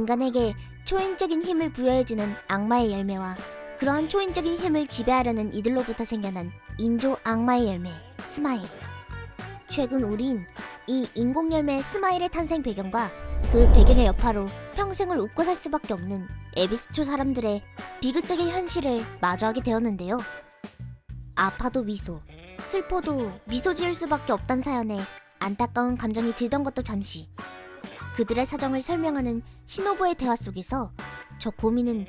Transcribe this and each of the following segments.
인간에게 초인적인 힘을 부여해주는 악마의 열매와 그러한 초인적인 힘을 지배하려는 이들로부터 생겨난 인조 악마의 열매, 스마일. 최근 우린 이 인공 열매 스마일의 탄생 배경과 그 배경의 여파로 평생을 웃고 살 수밖에 없는 에비스초 사람들의 비극적인 현실을 마주하게 되었는데요. 아파도 미소, 슬퍼도 미소 지을 수밖에 없단 사연에 안타까운 감정이 들던 것도 잠시. 그들의 사정을 설명하는 신호부의 대화 속에서 저 고민은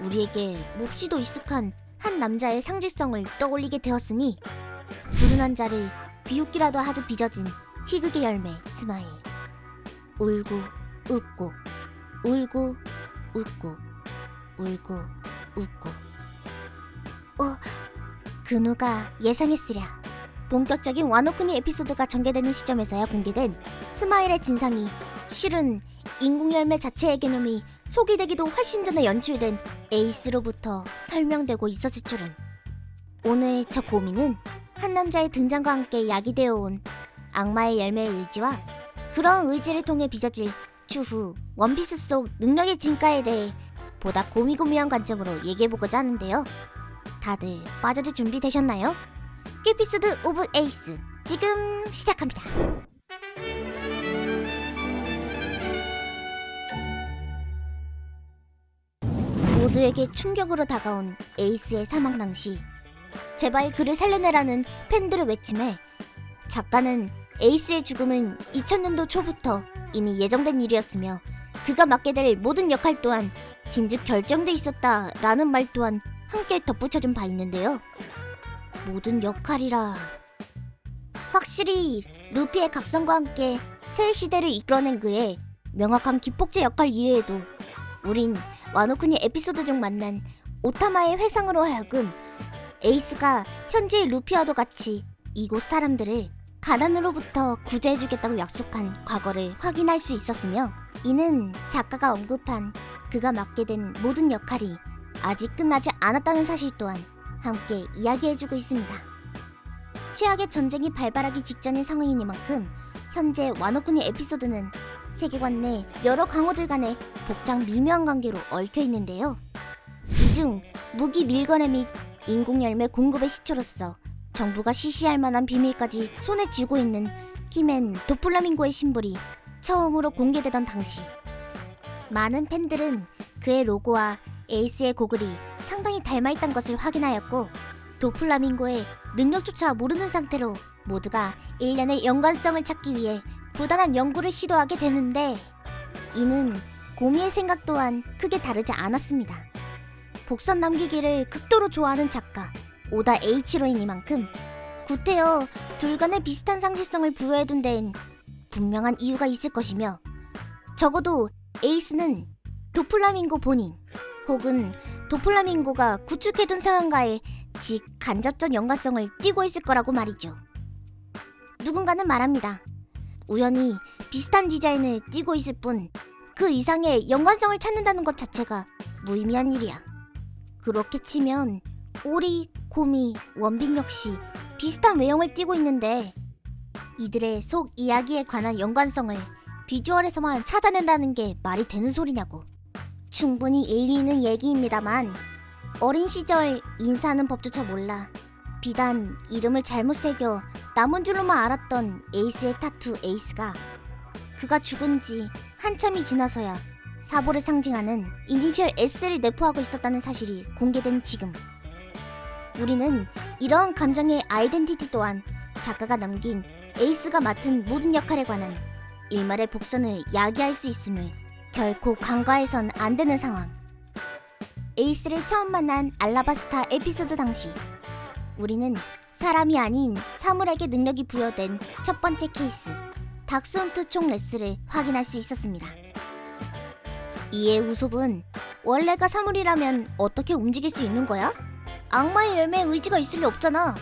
우리에게 몹시도 익숙한 한 남자의 상징성을 떠올리게 되었으니 부른한 자를 비웃기라도 하듯 빚어진 희극의 열매 스마일. 울고 웃고 울고 웃고 울고 웃고. 그 누가 예상했으랴. 본격적인 와노쿠니 에피소드가 전개되는 시점에서야 공개된 스마일의 진상이 실은 인공열매 자체의 개념이 소개되기도 훨씬 전에 연출된 에이스로부터 설명되고 있었을 줄은. 오늘 저 고민은 한 남자의 등장과 함께 야기되어 온 악마의 열매의 의지와 그런 의지를 통해 빚어질 추후 원피스 속 능력의 진가에 대해 보다 고미고미한 관점으로 얘기해보고자 하는데요. 다들 빠져들 준비되셨나요? 에피소드 오브 에이스 지금 시작합니다. 모두에게 충격으로 다가온 에이스의 사망 당시 제발 그를 살려내라는 팬들의 외침에 작가는 에이스의 죽음은 2000년도 초부터 이미 예정된 일이었으며 그가 맡게 될 모든 역할 또한 진즉 결정돼 있었다라는 말 또한 함께 덧붙여준 바 있는데요. 모든 역할이라 확실히 루피의 각성과 함께 새 시대를 이끌어낸 그의 명확한 기폭제 역할 이외에도 우린 와노쿠니 에피소드 중 만난 오타마의 회상으로 하여금 에이스가 현재의 루피와도 같이 이곳 사람들을 가난으로부터 구제해주겠다고 약속한 과거를 확인할 수 있었으며 이는 작가가 언급한 그가 맡게 된 모든 역할이 아직 끝나지 않았다는 사실 또한 함께 이야기해주고 있습니다. 최악의 전쟁이 발발하기 직전인 상황이니만큼 현재 와노쿠니 에피소드는 세계관 내 여러 강호들 간의 복잡 미묘한 관계로 얽혀있는데요. 이 중 무기 밀거래 및 인공열매 공급의 시초로서 정부가 시시할 만한 비밀까지 손에 쥐고 있는 키맨 도플라밍고의 심볼이 처음으로 공개되던 당시 많은 팬들은 그의 로고와 에이스의 고글이 상당히 닮아있던 것을 확인하였고 도플라밍고의 능력조차 모르는 상태로 모두가 일련의 연관성을 찾기 위해 부단한 연구를 시도하게 되는데 이는 고미의 생각 또한 크게 다르지 않았습니다. 복선 남기기를 극도로 좋아하는 작가 오다 H로이니만큼 구태여 둘 간의 비슷한 상징성을 부여해둔 데엔 분명한 이유가 있을 것이며 적어도 에이스는 도플라밍고 본인 혹은 도플라밍고가 구축해둔 상황과의 간접적 연관성을 띠고 있을 거라고 말이죠. 누군가는 말합니다. 우연히 비슷한 디자인을 띠고 있을 뿐 그 이상의 연관성을 찾는다는 것 자체가 무의미한 일이야. 그렇게 치면 오리, 고미, 원빈 역시 비슷한 외형을 띠고 있는데 이들의 속 이야기에 관한 연관성을 비주얼에서만 찾아낸다는 게 말이 되는 소리냐고. 충분히 일리 있는 얘기입니다만 어린 시절 인사하는 법조차 몰라 비단 이름을 잘못 새겨 남은 줄로만 알았던 에이스의 타투 에이스가 그가 죽은 지 한참이 지나서야 사보를 상징하는 이니셜 S를 내포하고 있었다는 사실이 공개된 지금 우리는 이러한 감정의 아이덴티티 또한 작가가 남긴 에이스가 맡은 모든 역할에 관한 일말의 복선을 야기할 수 있음을 결코 간과해선 안 되는 상황. 에이스를 처음 만난 알라바스타 에피소드 당시 우리는 사람이 아닌 사물에게 능력이 부여된 첫 번째 케이스 닥스훈트 총 레스를 확인할 수 있었습니다. 이에 우솝은 원래가 사물이라면 어떻게 움직일 수 있는 거야? 악마의 열매에 의지가 있을 리 없잖아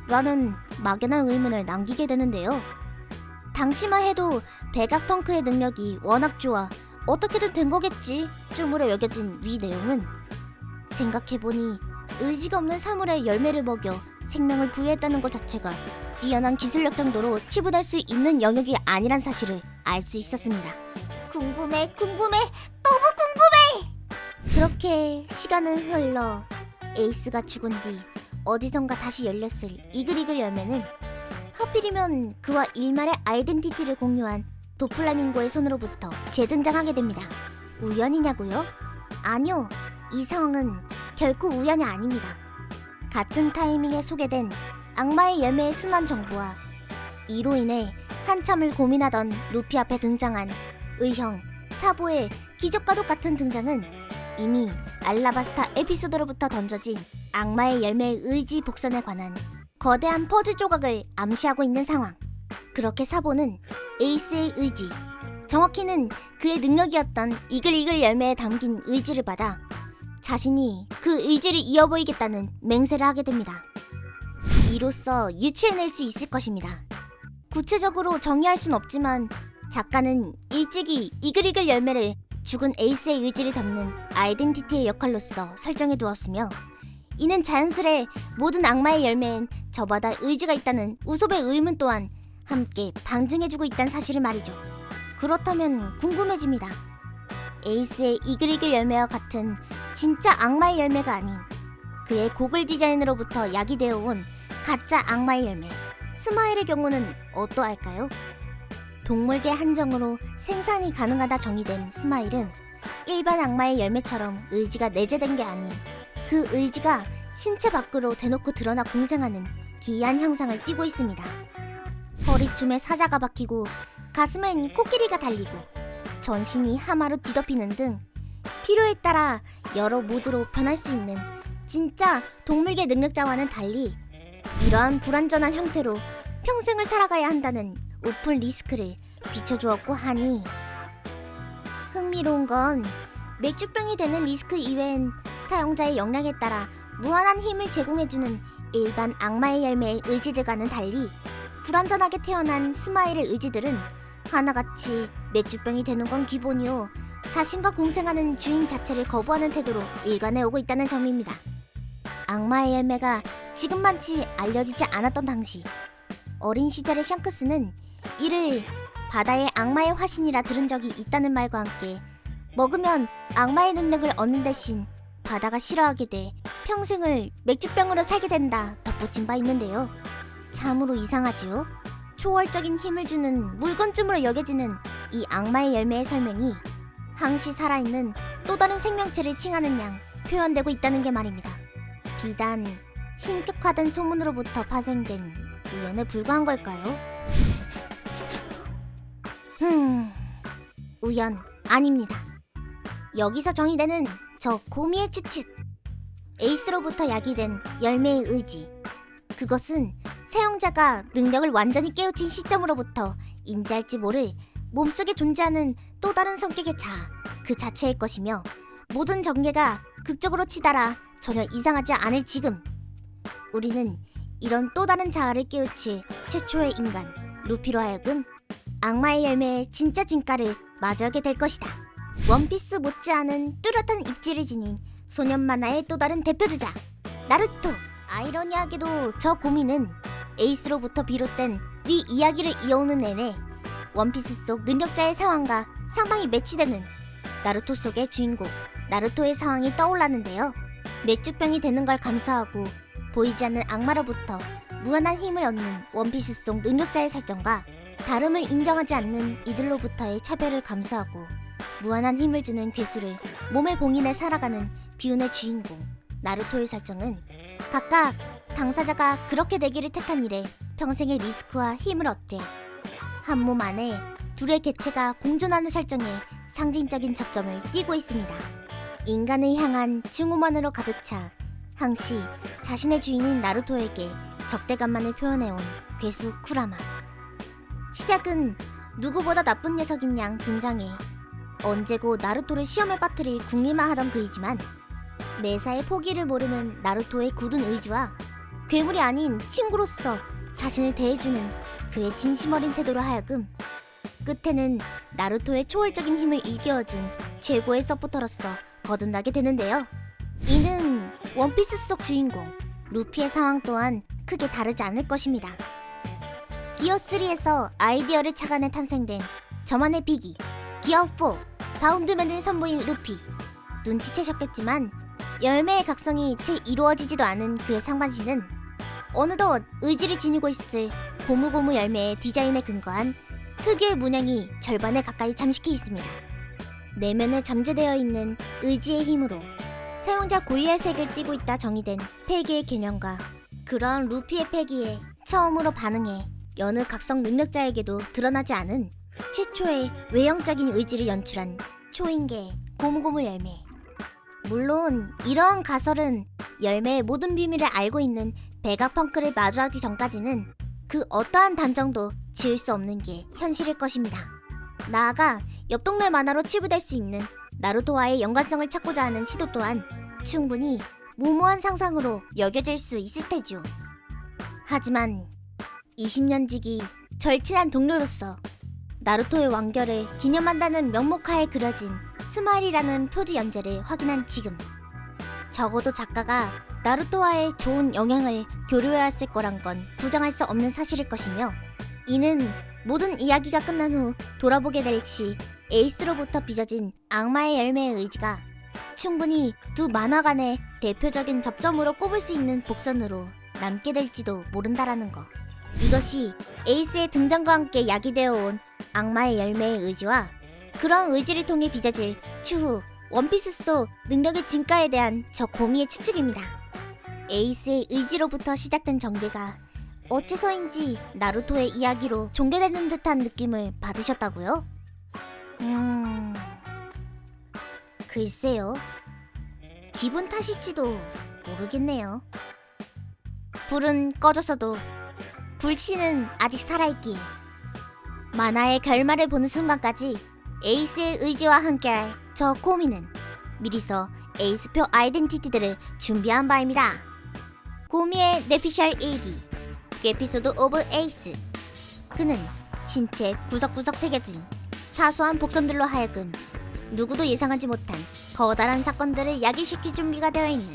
라는 막연한 의문을 남기게 되는데요. 당시만 해도 베가펑크의 능력이 워낙 좋아 어떻게든 된 거겠지 쯤으로 여겨진 위 내용은 생각해보니 의지가 없는 사물의 열매를 먹여 생명을 부여했다는 것 자체가 뛰어난 기술력 정도로 치부할 수 있는 영역이 아니란 사실을 알 수 있었습니다. 궁금해 너무 그렇게 시간은 흘러 에이스가 죽은 뒤 어디선가 다시 열렸을 이글이글 열매는 하필이면 그와 일말의 아이덴티티를 공유한 도플라밍고의 손으로부터 재등장하게 됩니다. 우연이냐고요? 아니요, 이 상황은 결코 우연이 아닙니다. 같은 타이밍에 소개된 악마의 열매의 순환 정보와 이로 인해 한참을 고민하던 루피 앞에 등장한 의형 사보의 기적과도 같은 등장은 이미 알라바스타 에피소드로부터 던져진 악마의 열매의 의지 복선에 관한 거대한 퍼즐 조각을 암시하고 있는 상황. 그렇게 사보는 에이스의 의지, 정확히는 그의 능력이었던 이글이글 열매에 담긴 의지를 받아 자신이 그 의지를 이어보이겠다는 맹세를 하게 됩니다. 이로써 유추해낼 수 있을 것입니다. 구체적으로 정의할 순 없지만 작가는 일찍이 이글이글 열매를 죽은 에이스의 의지를 담는 아이덴티티의 역할로서 설정해 두었으며, 이는 자연스레 모든 악마의 열매엔 저마다 의지가 있다는 우섭의 의문 또한 함께 방증해주고 있다는 사실을 말이죠. 그렇다면 궁금해집니다. 에이스의 이글이글 열매와 같은 진짜 악마의 열매가 아닌 그의 고글 디자인으로부터 야기되어 온 가짜 악마의 열매 스마일의 경우는 어떠할까요? 동물계 한정으로 생산이 가능하다 정의된 스마일은 일반 악마의 열매처럼 의지가 내재된 게 아닌 그 의지가 신체 밖으로 대놓고 드러나 공생하는 기이한 형상을 띠고 있습니다. 허리춤에 사자가 박히고 가슴엔 코끼리가 달리고 전신이 하마로 뒤덮이는 등 필요에 따라 여러 모드로 변할 수 있는 진짜 동물계 능력자와는 달리 이러한 불완전한 형태로 평생을 살아가야 한다는 오픈 리스크를 비춰주었고 하니, 흥미로운 건 맥주병이 되는 리스크 이외엔 사용자의 역량에 따라 무한한 힘을 제공해주는 일반 악마의 열매의 의지들과는 달리 불완전하게 태어난 스마일의 의지들은 하나같이 맥주병이 되는 건 기본이요, 자신과 공생하는 주인 자체를 거부하는 태도로 일관해오고 있다는 점입니다. 악마의 열매가 지금만치 알려지지 않았던 당시, 어린 시절의 샹크스는 이를 바다의 악마의 화신이라 들은 적이 있다는 말과 함께 먹으면 악마의 능력을 얻는 대신 바다가 싫어하게 돼 평생을 맥주병으로 살게 된다 덧붙인 바 있는데요. 참으로 이상하지요? 초월적인 힘을 주는 물건쯤으로 여겨지는 이 악마의 열매의 설명이 항시 살아있는 또 다른 생명체를 칭하는 양 표현되고 있다는 게 말입니다. 비단 신격화된 소문으로부터 파생된 우연에 불과한 걸까요? 우연 아닙니다. 여기서 정의되는 저 고미의 추측, 에이스로부터 야기된 열매의 의지, 그것은 사용자가 능력을 완전히 깨우친 시점으로부터 인지할지 모를 몸속에 존재하는 또 다른 성격의 자아 그 자체일 것이며, 모든 전개가 극적으로 치달아 전혀 이상하지 않을 지금 우리는 이런 또 다른 자아를 깨우칠 최초의 인간 루피로 하여금 악마의 열매의 진짜 진가를 마주하게 될 것이다. 원피스 못지않은 뚜렷한 입지를 지닌 소년 만화의 또 다른 대표주자 나루토. 아이러니하게도 저 고민은 에이스로부터 비롯된 위 이야기를 이어오는 내내 원피스 속 능력자의 상황과 상당히 매치되는 나루토 속의 주인공 나루토의 상황이 떠올랐는데요. 맥주병이 되는 걸 감수하고 보이지 않는 악마로부터 무한한 힘을 얻는 원피스 속 능력자의 설정과 다름을 인정하지 않는 이들로부터의 차별을 감수하고 무한한 힘을 주는 괴수를 몸에 봉인해 살아가는 비운의 주인공 나루토의 설정은 각각 당사자가 그렇게 되기를 택한 일에 평생의 리스크와 힘을 얻되 한 몸 안에 둘의 개체가 공존하는 설정에 상징적인 접점을 띠고 있습니다. 인간을 향한 증오만으로 가득 차 항시 자신의 주인인 나루토에게 적대감만을 표현해온 괴수 쿠라마. 시작은 누구보다 나쁜 녀석인 양 등장해 언제고 나루토를 시험에 빠뜨릴 궁리만하던 그이지만, 매사에 포기를 모르는 나루토의 굳은 의지와 괴물이 아닌 친구로서 자신을 대해주는 그의 진심 어린 태도로 하여금 끝에는 나루토의 초월적인 힘을 일깨워준 최고의 서포터로서 거듭나게 되는데요. 이는 원피스 속 주인공 루피의 상황 또한 크게 다르지 않을 것입니다. 기어3에서 아이디어를 착안해 탄생된 저만의 비기, 기어4 바운드맨을 선보인 루피. 눈치채셨겠지만 열매의 각성이 채 이루어지지도 않은 그의 상반신은 어느덧 의지를 지니고 있을 고무고무 열매의 디자인에 근거한 특유의 문양이 절반에 가까이 잠식해 있습니다. 내면에 잠재되어 있는 의지의 힘으로 사용자 고유의 색을 띠고 있다 정의된 패기의 개념과 그러한 루피의 패기에 처음으로 반응해 여느 각성 능력자에게도 드러나지 않은 최초의 외형적인 의지를 연출한 초인계 고무고무 열매. 물론 이러한 가설은 열매의 모든 비밀을 알고 있는 베가펑크를 마주하기 전까지는 그 어떠한 단정도 지을 수 없는 게 현실일 것입니다. 나아가 옆 동네 만화로 치부될 수 있는 나루토와의 연관성을 찾고자 하는 시도 또한 충분히 무모한 상상으로 여겨질 수 있을 테죠. 하지만 20년 지기 절친한 동료로서 나루토의 완결을 기념한다는 명목하에 그려진 스마일이라는 표지 연재를 확인한 지금, 적어도 작가가 나루토와의 좋은 영향을 교류해왔을 거란 건 부정할 수 없는 사실일 것이며, 이는 모든 이야기가 끝난 후 돌아보게 될 시 에이스로부터 빚어진 악마의 열매의 의지가 충분히 두 만화 간의 대표적인 접점으로 꼽을 수 있는 복선으로 남게 될지도 모른다라는 거. 이것이 에이스의 등장과 함께 야기되어 온 악마의 열매의 의지와 그런 의지를 통해 빚어질 추후 원피스 속 능력의 진가에 대한 저 고미의 추측입니다. 에이스의 의지로부터 시작된 전개가 어째서인지 나루토의 이야기로 종결되는 듯한 느낌을 받으셨다고요? 글쎄요. 기분 탓일지도 모르겠네요. 불은 꺼졌어도 불씨는 아직 살아있기에 만화의 결말을 보는 순간까지 에이스의 의지와 함께할 저 고미는 미리서 에이스표 아이덴티티들을 준비한 바입니다. 고미의 내피셜 일기 에피소드 오브 에이스. 그는 신체 구석구석 새겨진 사소한 복선들로 하여금 누구도 예상하지 못한 커다란 사건들을 야기시킬 준비가 되어 있는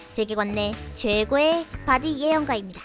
세계관 내 최고의 바디 예언가입니다.